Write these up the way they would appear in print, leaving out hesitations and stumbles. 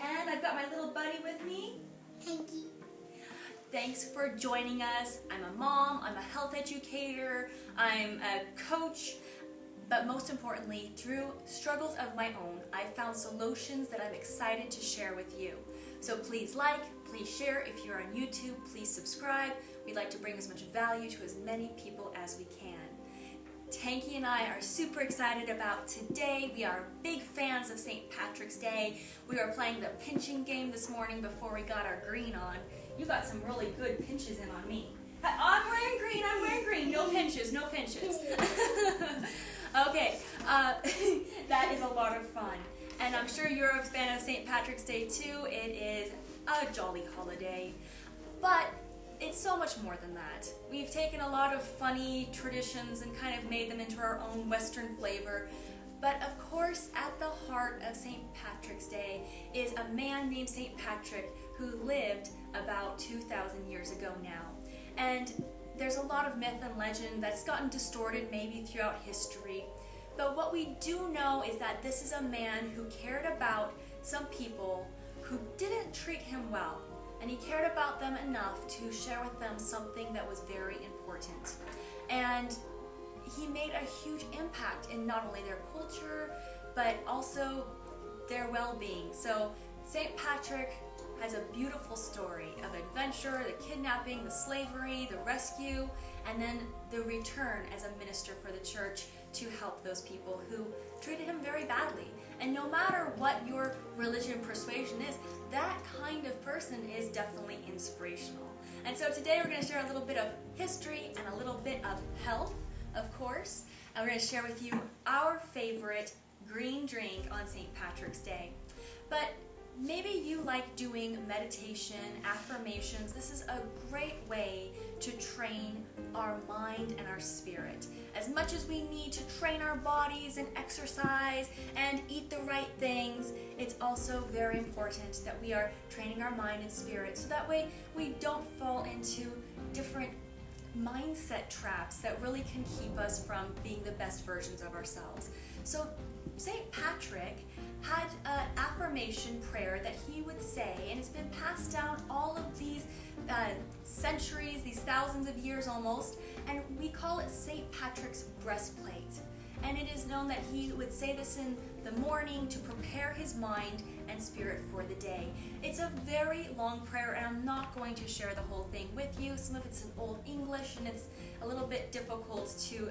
And I've got my little buddy with me. Tankie. Thanks for joining us. I'm a mom, I'm a health educator, I'm a coach, but most importantly, through struggles of my own, I've found solutions that I'm excited to share with you. So please like, please share. If you're on YouTube, please subscribe. We'd like to bring as much value to as many people as we can. Tankie and I are super excited about today. We are big fans of St. Patrick's Day. We were playing the pinching game this morning before we got our green on. You got some really good pinches in on me. I'm wearing green, no pinches, no pinches. Okay, that is a lot of fun. And I'm sure you're a fan of St. Patrick's Day too. It is a jolly holiday. But it's so much more than that. We've taken a lot of funny traditions and kind of made them into our own Western flavor. But of course, at the heart of St. Patrick's Day is a man named St. Patrick who lived about 2,000 years ago now. And there's a lot of myth and legend that's gotten distorted maybe throughout history. But what we do know is that this is a man who cared about some people who didn't treat him well. And he cared about them enough to share with them something that was very important. And he made a huge impact in not only their culture, but also their well-being. So St. Patrick has a beautiful story of adventure, the kidnapping, the slavery, the rescue, and then the return as a minister for the church to help those people who treated him very badly. And no matter what your religion persuasion is, that kind of person is definitely inspirational. And so today we're going to share a little bit of history and a little bit of health, of course. And we're going to share with you our favorite green drink on St. Patrick's Day. But maybe you like doing meditation, affirmations. This is a great way to train our mind and our spirit. As much as we need to train our bodies and exercise and eat the right things, it's also very important that we are training our mind and spirit so that way we don't fall into different mindset traps that really can keep us from being the best versions of ourselves. So St. Patrick had an affirmation prayer that he would say, and it's been passed down all of these centuries, these thousands of years almost, and we call it St. Patrick's breastplate. And it is known that he would say this in the morning to prepare his mind and spirit for the day. It's a very long prayer, and I'm not going to share the whole thing with you. Some of it's in Old English, and it's a little bit difficult to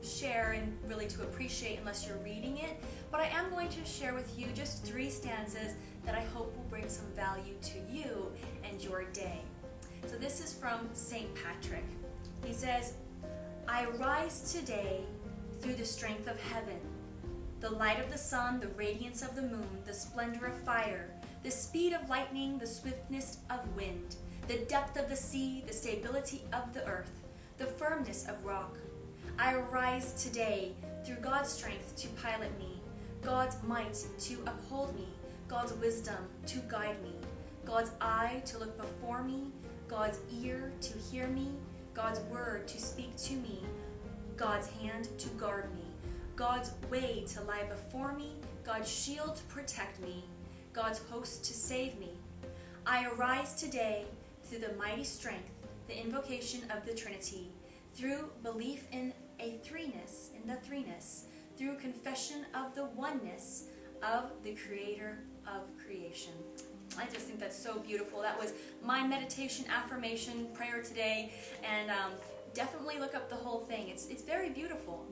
share and really to appreciate unless you're reading it. But I am going to share with you just 3 stanzas that I hope will bring some value to you and your day. So this is from St. Patrick. He says, "I rise today through the strength of heaven, the light of the sun, the radiance of the moon, the splendor of fire, the speed of lightning, the swiftness of wind, the depth of the sea, the stability of the earth, the firmness of rock. I rise today through God's strength to pilot me, God's might to uphold me, God's wisdom to guide me, God's eye to look before me, God's ear to hear me, God's word to speak to me, God's hand to guard me, God's way to lie before me, God's shield to protect me, God's host to save me. I arise today through the mighty strength, the invocation of the Trinity, through belief in a threeness, through confession of the oneness of the Creator of creation." I just think that's so beautiful. That was my meditation affirmation prayer today, and definitely look up the whole thing. It's very beautiful.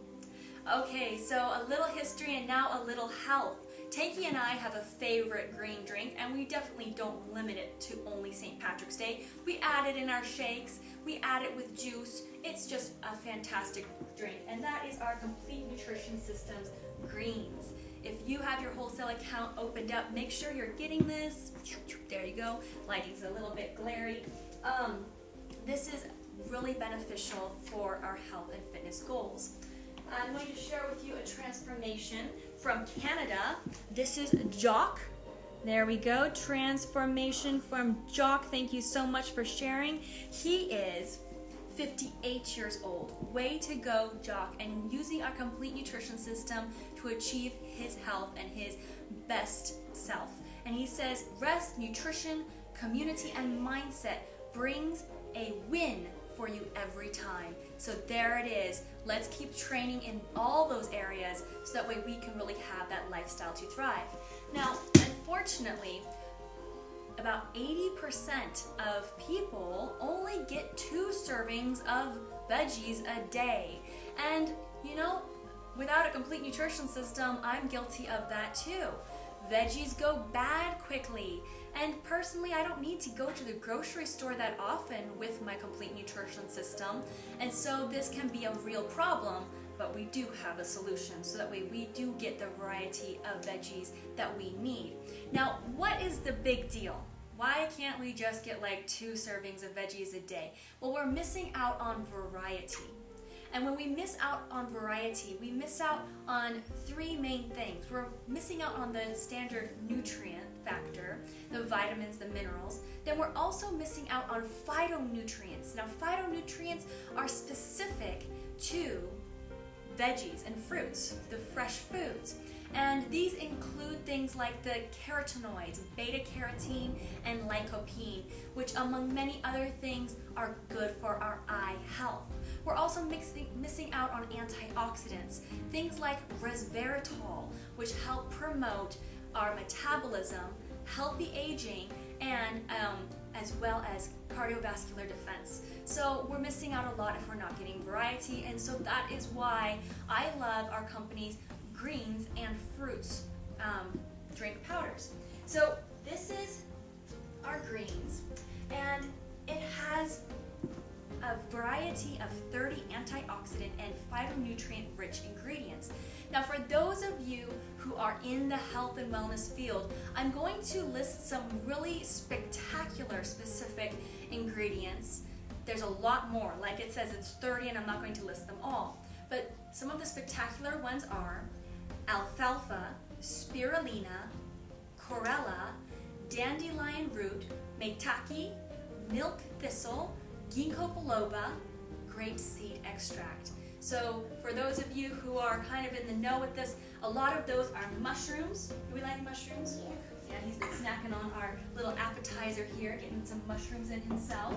Okay, so a little history and now a little health. Tankie and I have a favorite green drink, and we definitely don't limit it to only St. Patrick's Day. We add it in our shakes, we add it with juice. It's just a fantastic drink, and that is our Complete Nutrition Systems Greens. If you have your wholesale account opened up, make sure you're getting this. There you go. Lighting's a little bit glary. This is really beneficial for our health and fitness goals. I'm going to share with you a transformation from Canada. This is Jock. There we go. Transformation from Jock. Thank you so much for sharing. He is 58 years old. Way to go, Jock, and using our complete nutrition system to achieve his health and his best self. And he says, rest, nutrition, community, and mindset brings a win for you every time. So there it is. Let's keep training in all those areas so that way we can really have that lifestyle to thrive. Now, unfortunately, about 80% of people only get 2 servings of veggies a day. And you know, without a complete nutrition system, I'm guilty of that too. Veggies go bad quickly. And personally, I don't need to go to the grocery store that often with my complete nutrition system. And so this can be a real problem, but we do have a solution so that way we do get the variety of veggies that we need. Now, what is the big deal? Why can't we just get like 2 servings of veggies a day? Well, we're missing out on variety. And when we miss out on variety, we miss out on 3 main things. We're missing out on the standard nutrient factor, the vitamins, the minerals. Then we're also missing out on phytonutrients. Now, phytonutrients are specific to veggies and fruits, the fresh foods. And these include things like the carotenoids, beta-carotene and lycopene, which among many other things are good for our eye health. We're also missing out on antioxidants, things like resveratrol, which help promote our metabolism, healthy aging, and as well as cardiovascular defense. So we're missing out a lot if we're not getting variety, and so that is why I love our company's greens and fruits drink powders. So this is our greens, and it has a variety of 30 antioxidant and phytonutrient-rich ingredients. Now, for those of you who are in the health and wellness field, I'm going to list some really spectacular specific ingredients. There's a lot more. Like it says, it's 30, and I'm not going to list them all. But some of the spectacular ones are alfalfa, spirulina, Chorella, dandelion root, Mitake, milk thistle, ginkgo biloba, grapeseed extract. So for those of you who are kind of in the know with this, a lot of those are mushrooms. Do we like mushrooms? Yeah. Yeah, he's been snacking on our little appetizer here, getting some mushrooms in himself.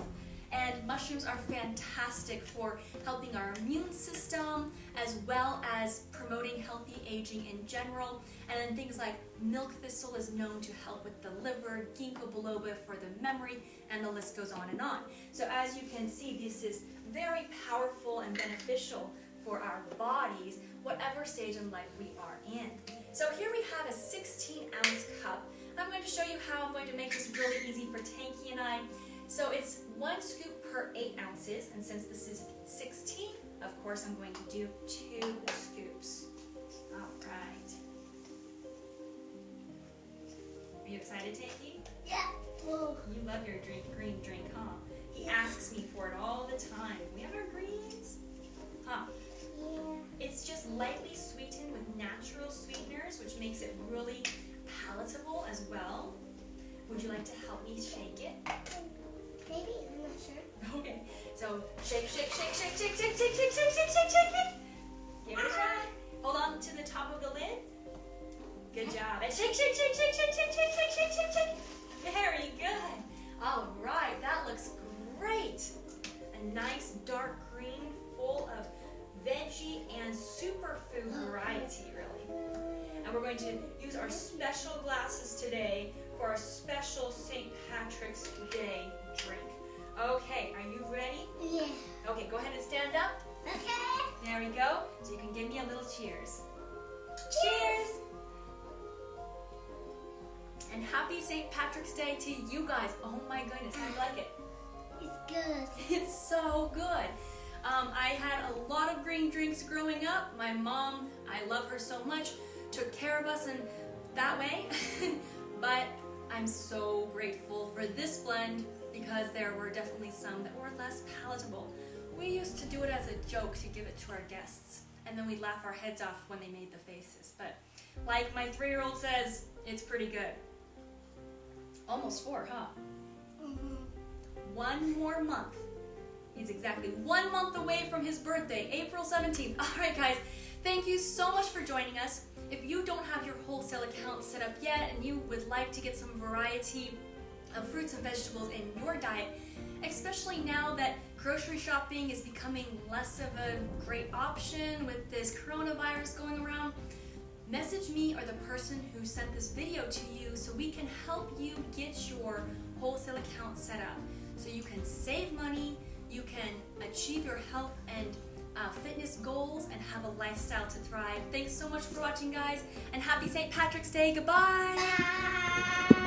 And mushrooms are fantastic for helping our immune system as well as promoting healthy aging in general. And then things like milk thistle is known to help with the liver, ginkgo biloba for the memory, and the list goes on and on. So as you can see, this is very powerful and beneficial for our bodies, whatever stage in life we are in. So here we have a 16-ounce cup. I'm going to show you how I'm going to make this really easy for Tankie and I. So it's 1 scoop per 8 ounces, and since this is 16, of course I'm going to do 2 scoops. All right. Are you excited, Tankie? Yeah. Whoa. You love your green drink, huh? He asks me for it all the time. We have our greens? Huh? Yeah. It's just lightly sweetened with natural sweeteners, which makes it really palatable as well. Would you like to help me shake it? Maybe, I'm not sure. Okay, so shake, shake, shake, shake, shake, shake, shake, shake, shake, shake, shake, shake it. Give it a try. Hold on to the top of the lid. Good job. And shake, shake, shake, shake, shake, shake, shake, shake, shake, shake, shake. Very good. All right, that looks great. A nice dark green full of veggie and superfood variety, really. And we're going to use our special glasses today for our special St. Patrick's Day drink. Okay, are you ready? Yeah. Okay, go ahead and stand up. Okay. There we go. So you can give me a little cheers. Cheers! And happy St. Patrick's Day to you guys. Oh my goodness, how do you like it? It's good. It's so good. I had a lot of green drinks growing up. My mom, I love her so much, took care of us in that way. But I'm so grateful for this blend because there were definitely some that were less palatable. We used to do it as a joke to give it to our guests, and then we'd laugh our heads off when they made the faces. But like my 3-year-old says, it's pretty good. Almost 4, huh? Mm-hmm. 1 more month. He's exactly 1 month away from his birthday, April 17th. All right, guys, thank you so much for joining us. If you don't have your wholesale account set up yet and you would like to get some variety of fruits and vegetables in your diet, especially now that grocery shopping is becoming less of a great option with this coronavirus going around, message me or the person who sent this video to you so we can help you get your wholesale account set up so you can save money, you can achieve your health and fitness goals, and have a lifestyle to thrive. Thanks so much for watching, guys, and happy St. Patrick's Day. Goodbye. Bye.